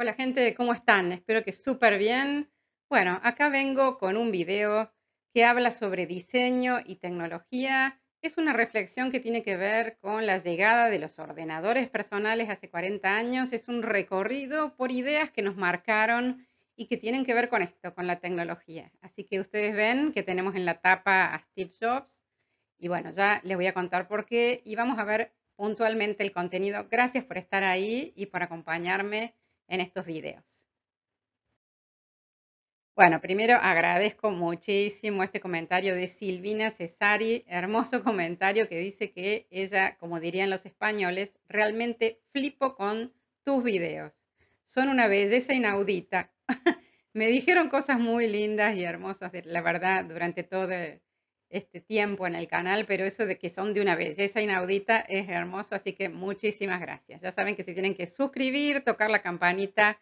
Hola gente, ¿cómo están? Espero que súper bien. Bueno, acá vengo con un video que habla sobre diseño y tecnología. Es una reflexión que tiene que ver con la llegada de los ordenadores personales hace 40 años. Es un recorrido por ideas que nos marcaron y que tienen que ver con esto, con la tecnología. Así que ustedes ven que tenemos en la tapa a Steve Jobs y bueno, ya les voy a contar por qué y vamos a ver puntualmente el contenido. Gracias por estar ahí y por acompañarme en estos videos. Bueno, primero agradezco muchísimo este comentario de Silvina Cesari, hermoso comentario que dice que ella, como dirían los españoles, realmente flipo con tus videos. Son una belleza inaudita. Me dijeron cosas muy lindas y hermosas, la verdad, durante todo este tiempo en el canal, pero eso de que son de una belleza inaudita es hermoso, así que muchísimas gracias. Ya saben que se tienen que suscribir, tocar la campanita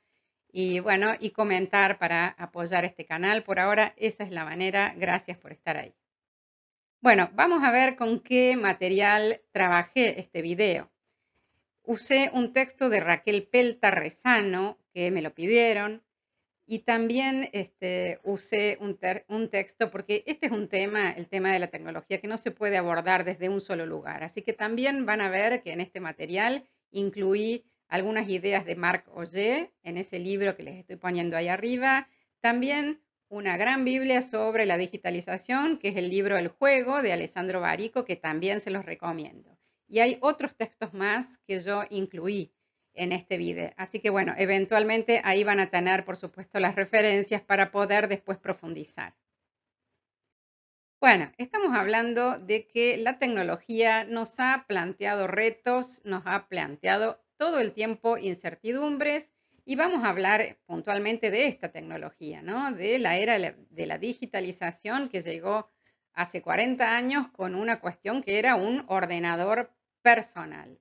y bueno, y comentar para apoyar este canal. Por ahora, esa es la manera. Gracias por estar ahí. Bueno, vamos a ver con qué material trabajé este video. Usé un texto de Raquel Pelta Rezano, que me lo pidieron, y también usé un texto, porque este es un tema, el tema de la tecnología, que no se puede abordar desde un solo lugar. Así que también van a ver que en este material incluí algunas ideas de Marc Ogier en ese libro que les estoy poniendo ahí arriba. También una gran Biblia sobre la digitalización, que es el libro El Juego de Alessandro Barico, que también se los recomiendo. Y hay otros textos más que yo incluí en este video. Así que bueno, eventualmente ahí van a tener, por supuesto, las referencias para poder después profundizar. Bueno, estamos hablando de que la tecnología nos ha planteado retos, nos ha planteado todo el tiempo incertidumbres y vamos a hablar puntualmente de esta tecnología, ¿no? De la era de la digitalización que llegó hace 40 años con una cuestión que era un ordenador personal.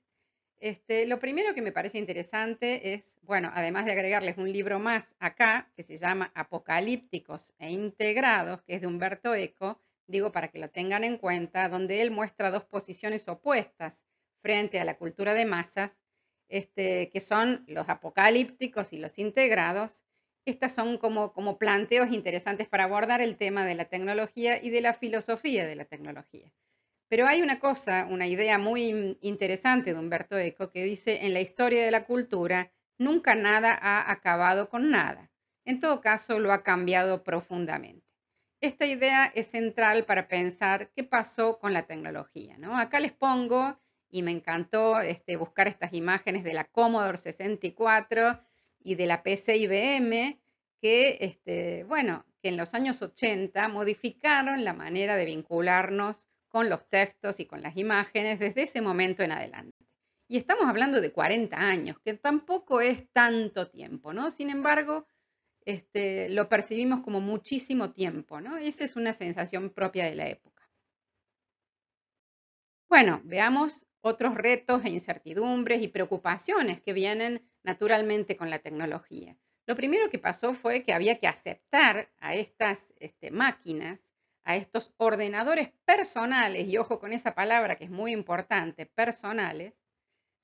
Lo primero que me parece interesante es, bueno, además de agregarles un libro más acá, que se llama Apocalípticos e Integrados, que es de Humberto Eco, digo para que lo tengan en cuenta, donde él muestra dos posiciones opuestas frente a la cultura de masas, que son los apocalípticos y los integrados. Estas son como planteos interesantes para abordar el tema de la tecnología y de la filosofía de la tecnología. Pero hay una cosa, una idea muy interesante de Humberto Eco que dice, en la historia de la cultura, nunca nada ha acabado con nada. En todo caso, lo ha cambiado profundamente. Esta idea es central para pensar qué pasó con la tecnología, ¿no? Acá les pongo, y me encantó buscar estas imágenes de la Commodore 64 y de la PC IBM, que, bueno, que en los años 80 modificaron la manera de vincularnos con los textos y con las imágenes desde ese momento en adelante. Y estamos hablando de 40 años, que tampoco es tanto tiempo, ¿no? Sin embargo, lo percibimos como muchísimo tiempo, ¿no? Esa es una sensación propia de la época. Bueno, veamos otros retos e incertidumbres y preocupaciones que vienen naturalmente con la tecnología. Lo primero que pasó fue que había que aceptar a estas máquinas, a estos ordenadores personales, y ojo con esa palabra que es muy importante, personales,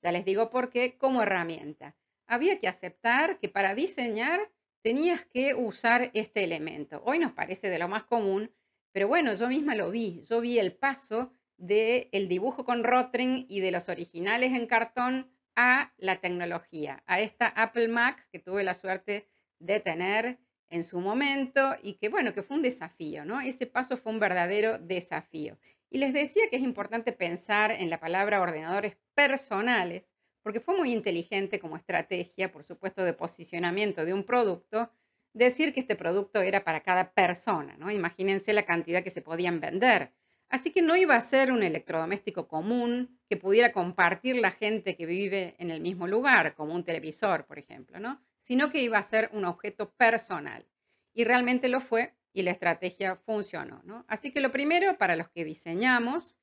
ya les digo por qué, como herramienta. Había que aceptar que para diseñar tenías que usar este elemento. Hoy nos parece de lo más común, pero bueno, yo misma lo vi. Yo vi el paso del dibujo con Rotring y de los originales en cartón a la tecnología, a esta Apple Mac que tuve la suerte de tener en su momento y que bueno, que fue un desafío, ¿no? Ese paso fue un verdadero desafío. Y les decía que es importante pensar en la palabra ordenadores personales, porque fue muy inteligente como estrategia, por supuesto, de posicionamiento de un producto, decir que este producto era para cada persona, ¿no? Imagínense la cantidad que se podían vender. Así que no iba a ser un electrodoméstico común que pudiera compartir la gente que vive en el mismo lugar, como un televisor, por ejemplo, ¿no? Sino que iba a ser un objeto personal. Y realmente lo fue y la estrategia funcionó, ¿no? Así que lo primero para los que diseñamos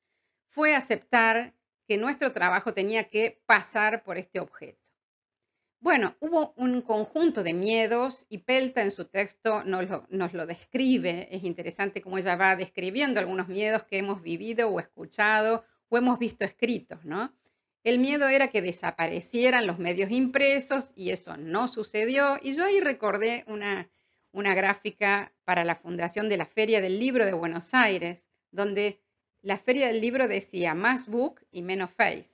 fue aceptar que nuestro trabajo tenía que pasar por este objeto. Bueno, hubo un conjunto de miedos y Pelta en su texto nos lo describe. Es interesante cómo ella va describiendo algunos miedos que hemos vivido o escuchado o hemos visto escritos, ¿no? El miedo era que desaparecieran los medios impresos y eso no sucedió. Y yo ahí recordé una gráfica para la fundación de la Feria del Libro de Buenos Aires, donde la Feria del Libro decía más book y menos face.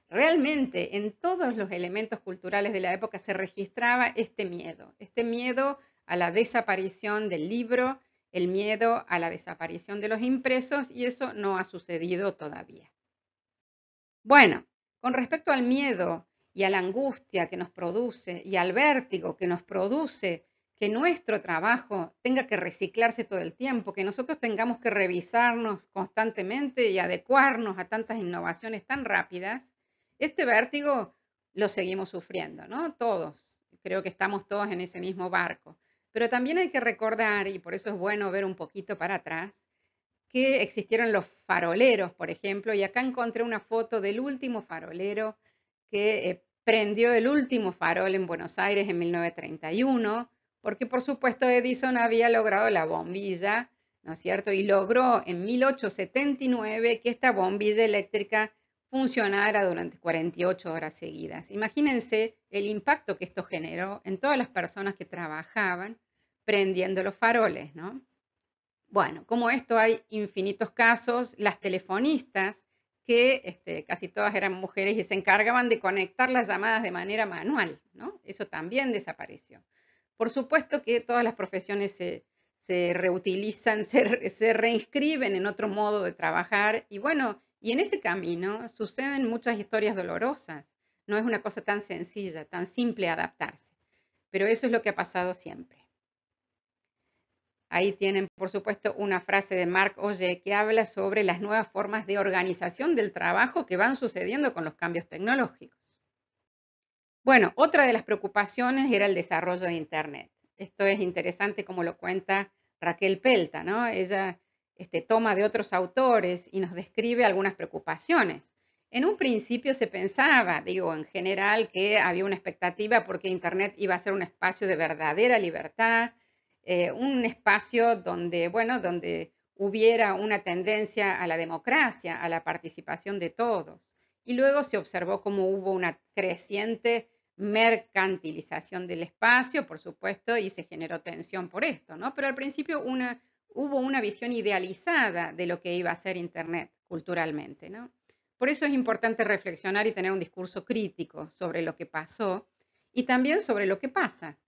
Realmente en todos los elementos culturales de la época se registraba este miedo a la desaparición del libro, el miedo a la desaparición de los impresos, y eso no ha sucedido todavía. Bueno, con respecto al miedo y a la angustia que nos produce y al vértigo que nos produce que nuestro trabajo tenga que reciclarse todo el tiempo, que nosotros tengamos que revisarnos constantemente y adecuarnos a tantas innovaciones tan rápidas, este vértigo lo seguimos sufriendo, ¿no? Todos. Creo que estamos todos en ese mismo barco. Pero también hay que recordar, y por eso es bueno ver un poquito para atrás, que existieron los faroleros, por ejemplo, y acá encontré una foto del último farolero que prendió el último farol en Buenos Aires en 1931, porque por supuesto Edison había logrado la bombilla, ¿no es cierto? Y logró en 1879 que esta bombilla eléctrica funcionara durante 48 horas seguidas. Imagínense el impacto que esto generó en todas las personas que trabajaban prendiendo los faroles, ¿no? Bueno, como esto hay infinitos casos, las telefonistas, que casi todas eran mujeres y se encargaban de conectar las llamadas de manera manual, ¿no? Eso también desapareció. Por supuesto que todas las profesiones se reutilizan, se reinscriben en otro modo de trabajar y bueno, y en ese camino suceden muchas historias dolorosas. No es una cosa tan sencilla, tan simple adaptarse, pero eso es lo que ha pasado siempre. Ahí tienen, por supuesto, una frase de Marc Ogier que habla sobre las nuevas formas de organización del trabajo que van sucediendo con los cambios tecnológicos. Bueno, otra de las preocupaciones era el desarrollo de Internet. Esto es interesante como lo cuenta Raquel Pelta, ¿no? Ella toma de otros autores y nos describe algunas preocupaciones. En un principio se pensaba, digo, en general, que había una expectativa porque Internet iba a ser un espacio de verdadera libertad, un espacio donde, bueno, donde hubiera una tendencia a la democracia, a la participación de todos. Y luego se observó cómo hubo una creciente mercantilización del espacio, por supuesto, y se generó tensión por esto, ¿no? Pero al principio hubo una visión idealizada de lo que iba a ser Internet culturalmente, ¿no? Por eso es importante reflexionar y tener un discurso crítico sobre lo que pasó y también sobre lo que pasa.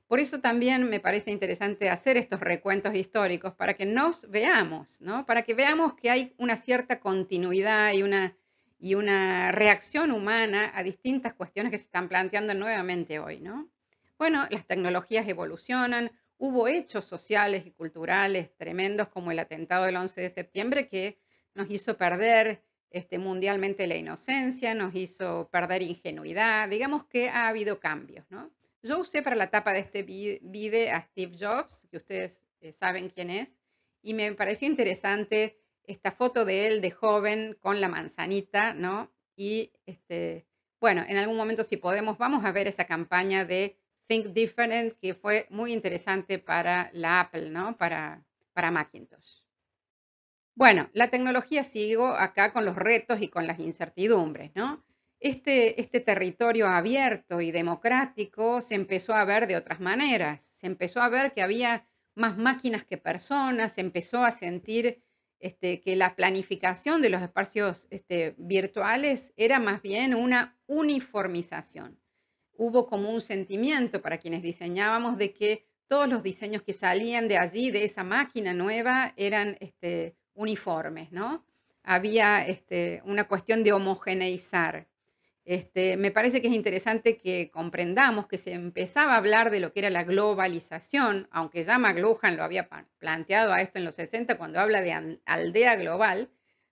Por eso también me parece interesante hacer estos recuentos históricos para que nos veamos, ¿no? Para que veamos que hay una cierta continuidad y una reacción humana a distintas cuestiones que se están planteando nuevamente hoy, ¿no? Bueno, las tecnologías evolucionan, hubo hechos sociales y culturales tremendos como el atentado del 11 de septiembre que nos hizo perder mundialmente la inocencia, nos hizo perder ingenuidad, digamos que ha habido cambios, ¿no? Yo usé para la tapa de este video a Steve Jobs, que ustedes saben quién es, y me pareció interesante esta foto de él de joven con la manzanita, ¿no? Y bueno, en algún momento si podemos, vamos a ver esa campaña de Think Different, que fue muy interesante para la Apple, ¿no? Para Macintosh. Bueno, la tecnología sigo acá con los retos y con las incertidumbres, ¿no? Este territorio abierto y democrático se empezó a ver de otras maneras. Se empezó a ver que había más máquinas que personas, se empezó a sentir que la planificación de los espacios virtuales era más bien una uniformización. Hubo como un sentimiento para quienes diseñábamos de que todos los diseños que salían de allí, de esa máquina nueva, eran uniformes, ¿no? Había una cuestión de homogeneizar. Me parece que es interesante que comprendamos que se empezaba a hablar de lo que era la globalización, aunque ya McLuhan lo había planteado a esto en los 60 cuando habla de aldea global,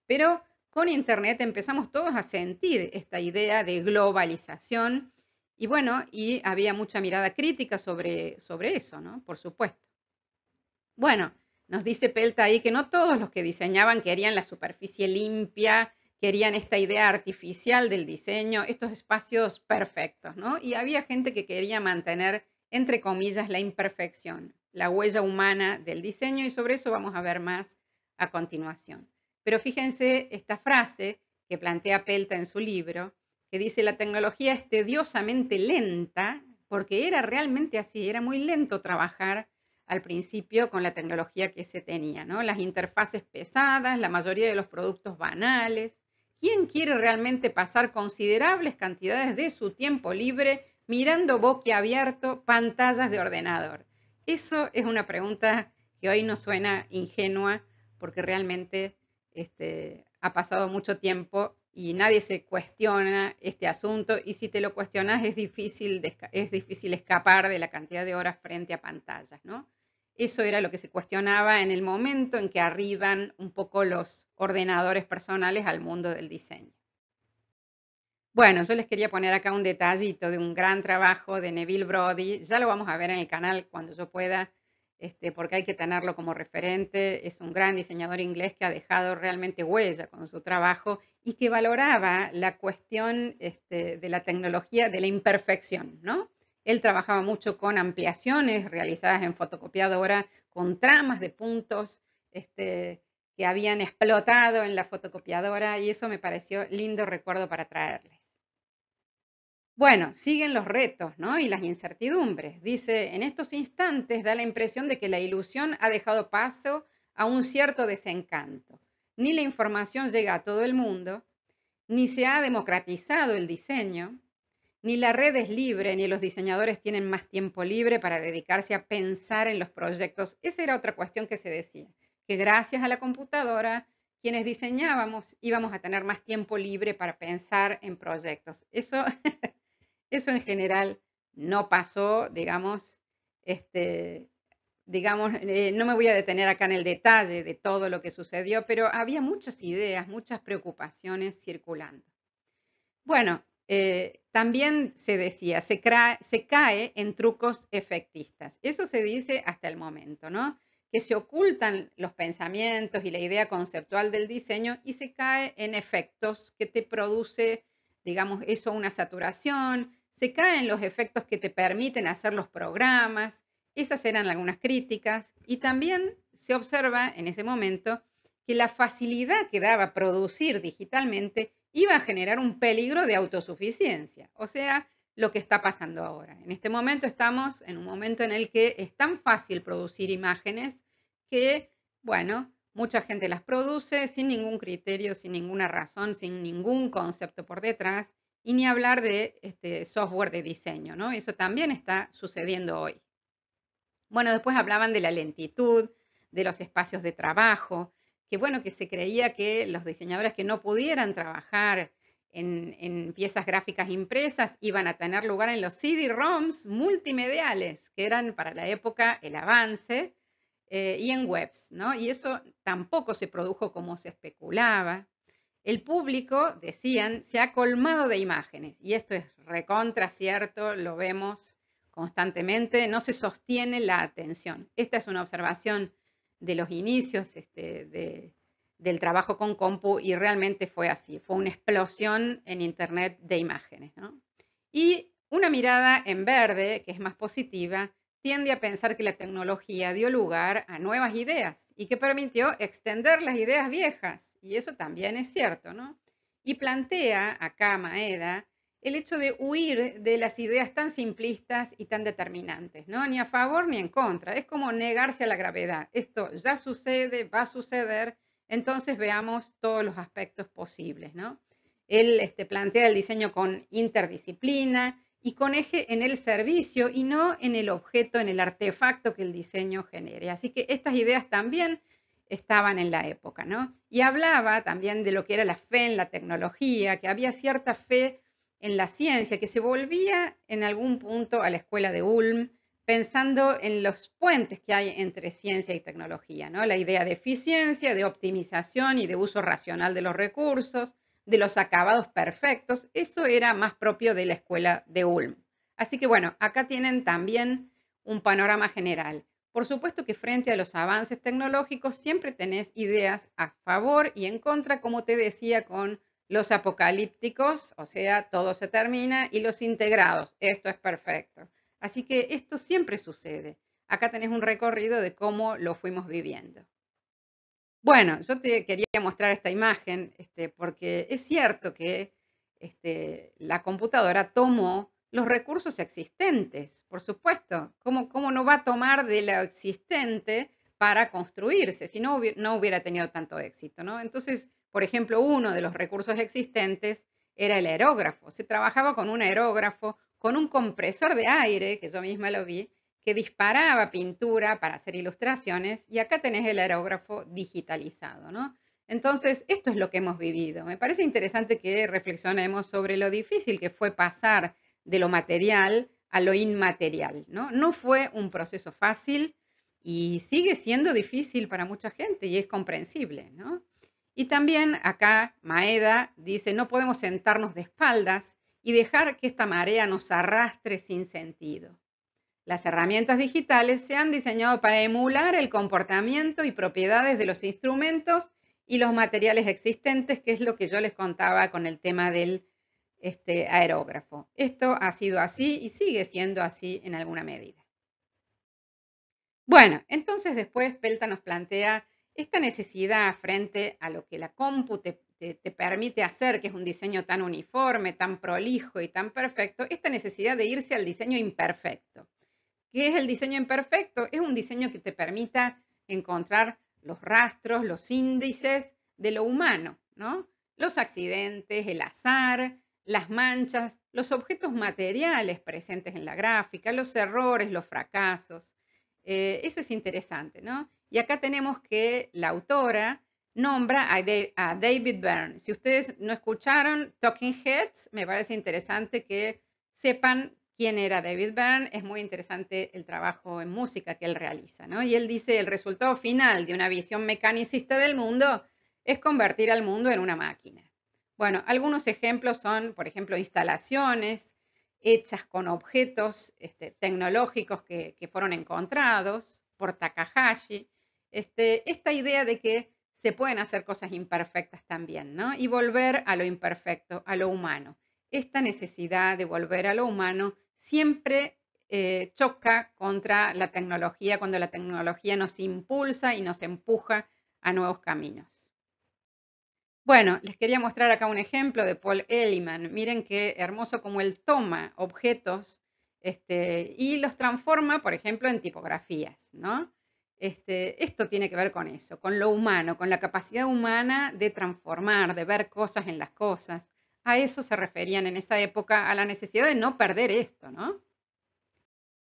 pero con Internet empezamos todos a sentir esta idea de globalización y bueno, y había mucha mirada crítica sobre eso, ¿no? Por supuesto. Bueno, nos dice Pelta ahí que no todos los que diseñaban querían la superficie limpia, querían esta idea artificial del diseño, estos espacios perfectos, ¿no? Y había gente que quería mantener, entre comillas, la imperfección, la huella humana del diseño y sobre eso vamos a ver más a continuación. Pero fíjense esta frase que plantea Pelta en su libro, que dice la tecnología es tediosamente lenta, porque era realmente así, era muy lento trabajar al principio con la tecnología que se tenía, ¿no? Las interfaces pesadas, la mayoría de los productos banales. ¿Quién quiere realmente pasar considerables cantidades de su tiempo libre mirando boquiabierto pantallas de ordenador? Eso es una pregunta que hoy nos suena ingenua porque realmente ha pasado mucho tiempo y nadie se cuestiona este asunto y si te lo cuestionas es difícil escapar de la cantidad de horas frente a pantallas, ¿no? Eso era lo que se cuestionaba en el momento en que arriban un poco los ordenadores personales al mundo del diseño. Bueno, yo les quería poner acá un detallito de un gran trabajo de Neville Brody. Ya lo vamos a ver en el canal cuando yo pueda, porque hay que tenerlo como referente. Es un gran diseñador inglés que ha dejado realmente huella con su trabajo y que valoraba la cuestión de la tecnología, de la imperfección, ¿no? Él trabajaba mucho con ampliaciones realizadas en fotocopiadora, con tramas de puntos, que habían explotado en la fotocopiadora y eso me pareció lindo recuerdo para traerles. Bueno, siguen los retos, ¿no? Y las incertidumbres. Dice, en estos instantes da la impresión de que la ilusión ha dejado paso a un cierto desencanto. Ni la información llega a todo el mundo, ni se ha democratizado el diseño, ni la red es libre, ni los diseñadores tienen más tiempo libre para dedicarse a pensar en los proyectos. Esa era otra cuestión que se decía, que gracias a la computadora, quienes diseñábamos íbamos a tener más tiempo libre para pensar en proyectos. Eso en general no pasó, este, no me voy a detener acá en el detalle de todo lo que sucedió, pero había muchas ideas, muchas preocupaciones circulando. Bueno, también se decía, se cae en trucos efectistas. Eso se dice hasta el momento, ¿no? Que se ocultan los pensamientos y la idea conceptual del diseño y se cae en efectos que te produce, digamos, eso una saturación, se caen los efectos que te permiten hacer los programas, esas eran algunas críticas y también se observa en ese momento que la facilidad que daba producir digitalmente iba a generar un peligro de autosuficiencia, o sea, lo que está pasando ahora. En este momento estamos en un momento en el que es tan fácil producir imágenes que, bueno, mucha gente las produce sin ningún criterio, sin ninguna razón, sin ningún concepto por detrás, y ni hablar de software de diseño, ¿no? Eso también está sucediendo hoy. Bueno, después hablaban de la lentitud, de los espacios de trabajo, que bueno, que se creía que los diseñadores que no pudieran trabajar en piezas gráficas impresas iban a tener lugar en los CD-ROMs multimediales, que eran para la época el avance, y en webs, ¿no? Y eso tampoco se produjo como se especulaba. El público, decían, se ha colmado de imágenes, y esto es recontra cierto, lo vemos constantemente, no se sostiene la atención. Esta es una observación de los inicios del trabajo con compu y realmente fue así, fue una explosión en Internet de imágenes, ¿no? Y una mirada en verde, que es más positiva, tiende a pensar que la tecnología dio lugar a nuevas ideas y que permitió extender las ideas viejas, y eso también es cierto, ¿no? Y plantea acá Maeda el hecho de huir de las ideas tan simplistas y tan determinantes, ¿no? Ni a favor ni en contra. Es como negarse a la gravedad. Esto ya sucede, va a suceder, entonces veamos todos los aspectos posibles, ¿no? Él plantea el diseño con interdisciplina y con eje en el servicio y no en el objeto, en el artefacto que el diseño genere. Así que estas ideas también estaban en la época, ¿no? Y hablaba también de lo que era la fe en la tecnología, que había cierta fe en la ciencia, que se volvía en algún punto a la escuela de Ulm, pensando en los puentes que hay entre ciencia y tecnología, ¿no? La idea de eficiencia, de optimización y de uso racional de los recursos, de los acabados perfectos, eso era más propio de la escuela de Ulm. Así que bueno, acá tienen también un panorama general. Por supuesto que frente a los avances tecnológicos siempre tenés ideas a favor y en contra, como te decía, con los apocalípticos, o sea, todo se termina, y los integrados, esto es perfecto. Así que esto siempre sucede. Acá tenés un recorrido de cómo lo fuimos viviendo. Bueno, yo te quería mostrar esta imagen, porque es cierto que la computadora tomó los recursos existentes, por supuesto. ¿Cómo no va a tomar de lo existente para construirse si no hubiera tenido tanto éxito, ¿no? Entonces, por ejemplo, uno de los recursos existentes era el aerógrafo. Se trabajaba con un aerógrafo, con un compresor de aire, que yo misma lo vi, que disparaba pintura para hacer ilustraciones y acá tenés el aerógrafo digitalizado, ¿no? Entonces, esto es lo que hemos vivido. Me parece interesante que reflexionemos sobre lo difícil que fue pasar de lo material a lo inmaterial, ¿no? No fue un proceso fácil y sigue siendo difícil para mucha gente y es comprensible, ¿no? Y también acá Maeda dice, no podemos sentarnos de espaldas y dejar que esta marea nos arrastre sin sentido. Las herramientas digitales se han diseñado para emular el comportamiento y propiedades de los instrumentos y los materiales existentes, que es lo que yo les contaba con el tema del aerógrafo. Esto ha sido así y sigue siendo así en alguna medida. Bueno, entonces después Pelta nos plantea esta necesidad frente a lo que la compu te permite hacer, que es un diseño tan uniforme, tan prolijo y tan perfecto, esta necesidad de irse al diseño imperfecto. ¿Qué es el diseño imperfecto? Es un diseño que te permita encontrar los rastros, los índices de lo humano, ¿no? Los accidentes, el azar, las manchas, los objetos materiales presentes en la gráfica, los errores, los fracasos. Eso es interesante, ¿no? Y acá tenemos que la autora nombra a David Byrne. Si ustedes no escucharon Talking Heads, me parece interesante que sepan quién era David Byrne. Es muy interesante el trabajo en música que él realiza, ¿no? Y él dice, el resultado final de una visión mecanicista del mundo es convertir al mundo en una máquina. Bueno, algunos ejemplos son, por ejemplo, instalaciones hechas con objetos tecnológicos que fueron encontrados por Takahashi. Esta idea de que se pueden hacer cosas imperfectas también, ¿no? Y volver a lo imperfecto, a lo humano. Esta necesidad de volver a lo humano siempre choca contra la tecnología cuando la tecnología nos impulsa y nos empuja a nuevos caminos. Bueno, les quería mostrar acá un ejemplo de Paul Elliman. Miren qué hermoso como él toma objetos y los transforma, por ejemplo, en tipografías, ¿no? Esto tiene que ver con eso, con lo humano, con la capacidad humana de transformar, de ver cosas en las cosas. A eso se referían en esa época, a la necesidad de no perder esto, ¿no?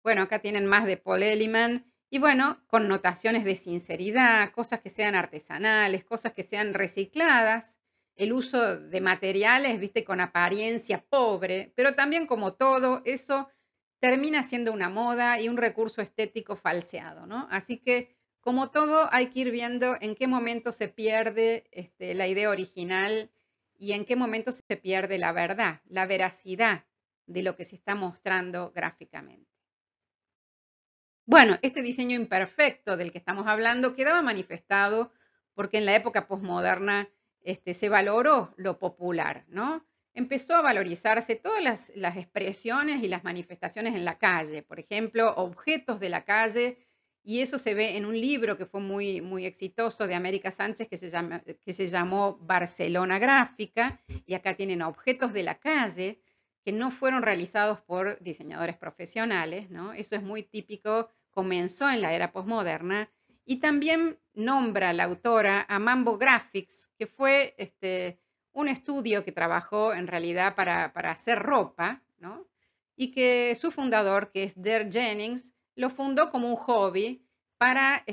Bueno, acá tienen más de Paul Elliman y bueno, connotaciones de sinceridad, cosas que sean artesanales, cosas que sean recicladas, el uso de materiales, viste, con apariencia pobre, pero también como todo, eso termina siendo una moda y un recurso estético falseado, ¿no? Así que, como todo, hay que ir viendo en qué momento se pierde la idea original y en qué momento se pierde la verdad, la veracidad de lo que se está mostrando gráficamente. Bueno, este diseño imperfecto del que estamos hablando quedaba manifestado porque en la época posmoderna se valoró lo popular, ¿no? Empezó a valorizarse todas las expresiones y las manifestaciones en la calle, por ejemplo, objetos de la calle, y eso se ve en un libro que fue muy, muy exitoso de América Sánchez que se llamó Barcelona Gráfica, y acá tienen objetos de la calle que no fueron realizados por diseñadores profesionales, ¿no? Eso es muy típico, comenzó en la era posmoderna, y también nombra la autora a Mambo Graphics, que fue un estudio que trabajó en realidad para hacer ropa, ¿no? Y que su fundador, que es Der Jennings, lo fundó como un hobby para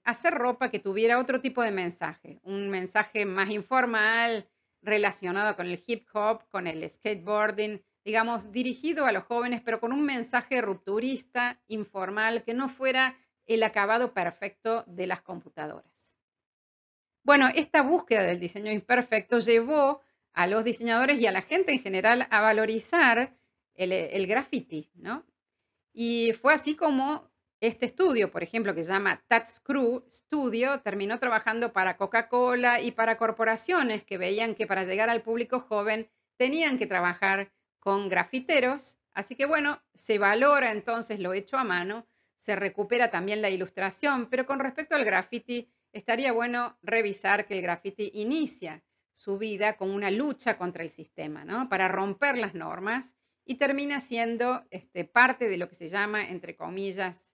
hacer ropa que tuviera otro tipo de mensaje, un mensaje más informal, relacionado con el hip hop, con el skateboarding, digamos, dirigido a los jóvenes, pero con un mensaje rupturista, informal, que no fuera el acabado perfecto de las computadoras. Bueno, esta búsqueda del diseño imperfecto llevó a los diseñadores y a la gente en general a valorizar el graffiti, ¿no? Y fue así como este estudio, por ejemplo, que se llama Touchscrew Studio, terminó trabajando para Coca-Cola y para corporaciones que veían que para llegar al público joven tenían que trabajar con grafiteros. Así que bueno, se valora entonces lo hecho a mano, se recupera también la ilustración, pero con respecto al graffiti estaría bueno revisar que el graffiti inicia su vida con una lucha contra el sistema, ¿no? Para romper las normas y termina siendo parte de lo que se llama, entre comillas,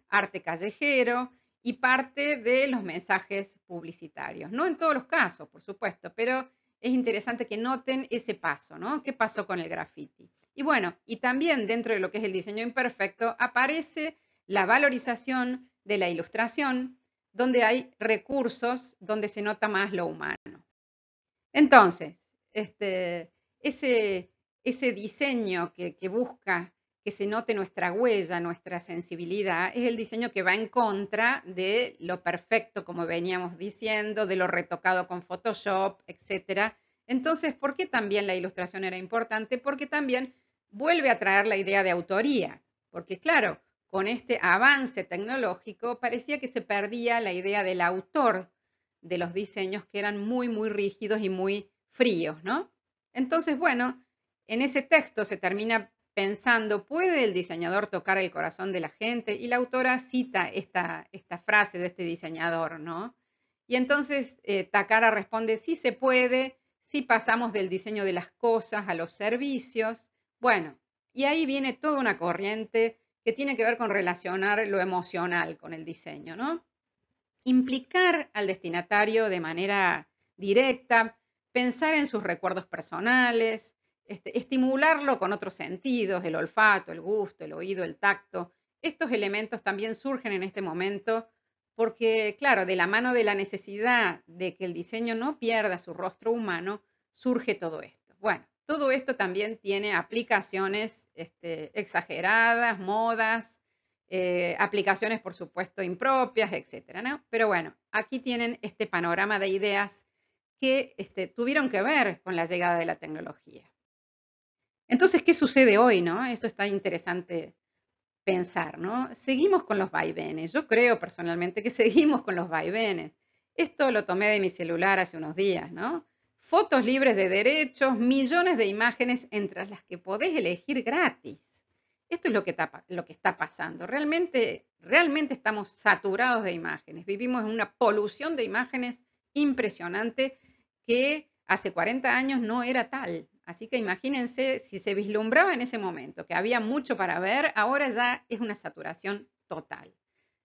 arte callejero y parte de los mensajes publicitarios. No en todos los casos, por supuesto, pero es interesante que noten ese paso, ¿no? ¿Qué pasó con el graffiti? Y bueno, y también dentro de lo que es el diseño imperfecto aparece la valorización de la ilustración, donde hay recursos donde se nota más lo humano. Entonces, ese, ese diseño que busca que se note nuestra huella, nuestra sensibilidad, es el diseño que va en contra de lo perfecto, como veníamos diciendo, de lo retocado con Photoshop, etcétera. Entonces, ¿por qué también la ilustración era importante? Porque también vuelve a traer la idea de autoría, porque claro, con este avance tecnológico parecía que se perdía la idea del autor de los diseños que eran muy, muy rígidos y muy fríos, ¿no? Entonces, bueno, en ese texto se termina pensando, ¿puede el diseñador tocar el corazón de la gente? Y la autora cita esta frase de este diseñador, ¿no? Y entonces Takara responde, sí se puede, sí pasamos del diseño de las cosas a los servicios. Bueno, y ahí viene toda una corriente que tiene que ver con relacionar lo emocional con el diseño, ¿no? Implicar al destinatario de manera directa, pensar en sus recuerdos personales, estimularlo con otros sentidos, el olfato, el gusto, el oído, el tacto. Estos elementos también surgen en este momento porque, claro, de la mano de la necesidad de que el diseño no pierda su rostro humano, surge todo esto. Bueno, todo esto también tiene aplicaciones exageradas, modas, aplicaciones, por supuesto, impropias, etcétera, ¿no? Pero bueno, aquí tienen este panorama de ideas que tuvieron que ver con la llegada de la tecnología. Entonces, ¿qué sucede hoy, no? Eso está interesante pensar, ¿no? Seguimos con los vaivenes. Yo creo personalmente que seguimos con los vaivenes. Esto lo tomé de mi celular hace unos días, ¿no? Fotos libres de derechos, millones de imágenes entre las que podés elegir gratis. Esto es lo que está pasando. Realmente estamos saturados de imágenes. Vivimos en una polución de imágenes impresionante que hace 40 años no era tal. Así que imagínense si se vislumbraba en ese momento que había mucho para ver, ahora ya es una saturación total.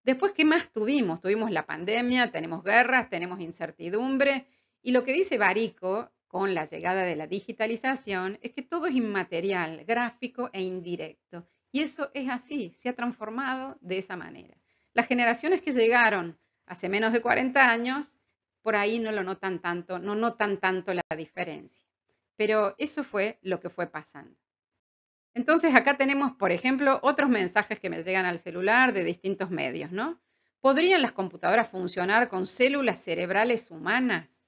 Después, ¿qué más tuvimos? Tuvimos la pandemia, tenemos guerras, tenemos incertidumbre y lo que dice Barico con la llegada de la digitalización es que todo es inmaterial, gráfico e indirecto. Y eso es así, se ha transformado de esa manera. Las generaciones que llegaron hace menos de 40 años, por ahí no lo notan tanto, no notan tanto la diferencia. Pero eso fue lo que fue pasando. Entonces acá tenemos, por ejemplo, otros mensajes que me llegan al celular de distintos medios, ¿no? ¿Podrían las computadoras funcionar con células cerebrales humanas?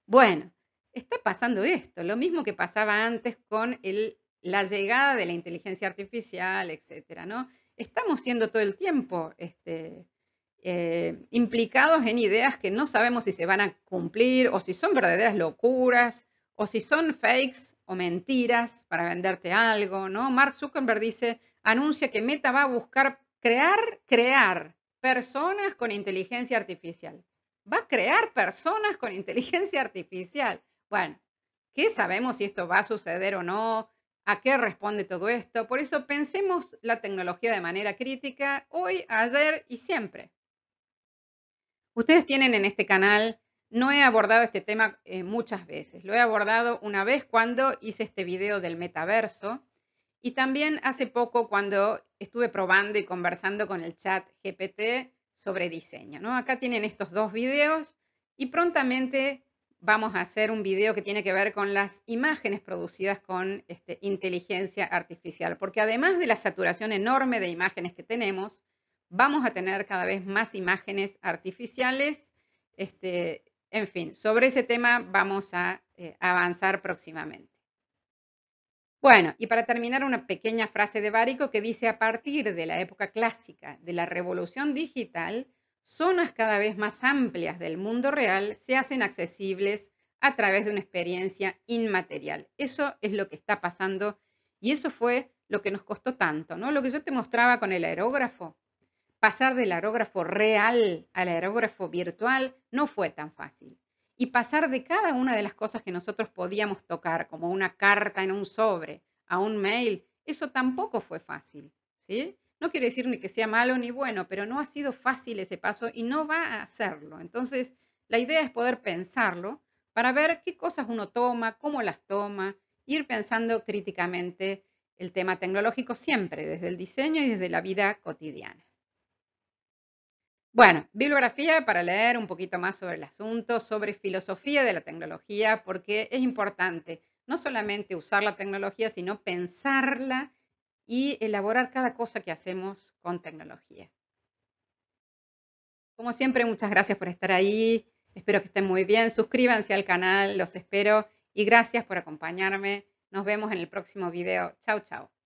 Bueno, está pasando esto, lo mismo que pasaba antes con la llegada de la inteligencia artificial, etcétera, ¿no? Estamos siendo todo el tiempo implicados en ideas que no sabemos si se van a cumplir o si son verdaderas locuras o si son fakes o mentiras para venderte algo, ¿no? Mark Zuckerberg anuncia que Meta va a buscar crear personas con inteligencia artificial. Va a crear personas con inteligencia artificial. Bueno, ¿qué sabemos si esto va a suceder o no? ¿A qué responde todo esto? Por eso pensemos la tecnología de manera crítica hoy, ayer y siempre. Ustedes tienen en este canal, no he abordado este tema muchas veces, lo he abordado una vez cuando hice este video del metaverso y también hace poco cuando estuve probando y conversando con el chat GPT sobre diseño, ¿no? Acá tienen estos dos videos y prontamente vamos a hacer un video que tiene que ver con las imágenes producidas con inteligencia artificial, porque además de la saturación enorme de imágenes que tenemos, vamos a tener cada vez más imágenes artificiales. En fin, sobre ese tema vamos a avanzar próximamente. Bueno, y para terminar, una pequeña frase de Barico que dice, a partir de la época clásica de la revolución digital, zonas cada vez más amplias del mundo real se hacen accesibles a través de una experiencia inmaterial. Eso es lo que está pasando y eso fue lo que nos costó tanto, ¿no? Lo que yo te mostraba con el aerógrafo. Pasar del aerógrafo real al aerógrafo virtual no fue tan fácil. Y pasar de cada una de las cosas que nosotros podíamos tocar, como una carta en un sobre, a un mail, eso tampoco fue fácil, ¿sí? No quiere decir ni que sea malo ni bueno, pero no ha sido fácil ese paso y no va a hacerlo. Entonces, la idea es poder pensarlo para ver qué cosas uno toma, cómo las toma, ir pensando críticamente el tema tecnológico siempre, desde el diseño y desde la vida cotidiana. Bueno, bibliografía para leer un poquito más sobre el asunto, sobre filosofía de la tecnología, porque es importante no solamente usar la tecnología, sino pensarla y elaborar cada cosa que hacemos con tecnología. Como siempre, muchas gracias por estar ahí. Espero que estén muy bien. Suscríbanse al canal, los espero y gracias por acompañarme. Nos vemos en el próximo video. Chau, chau.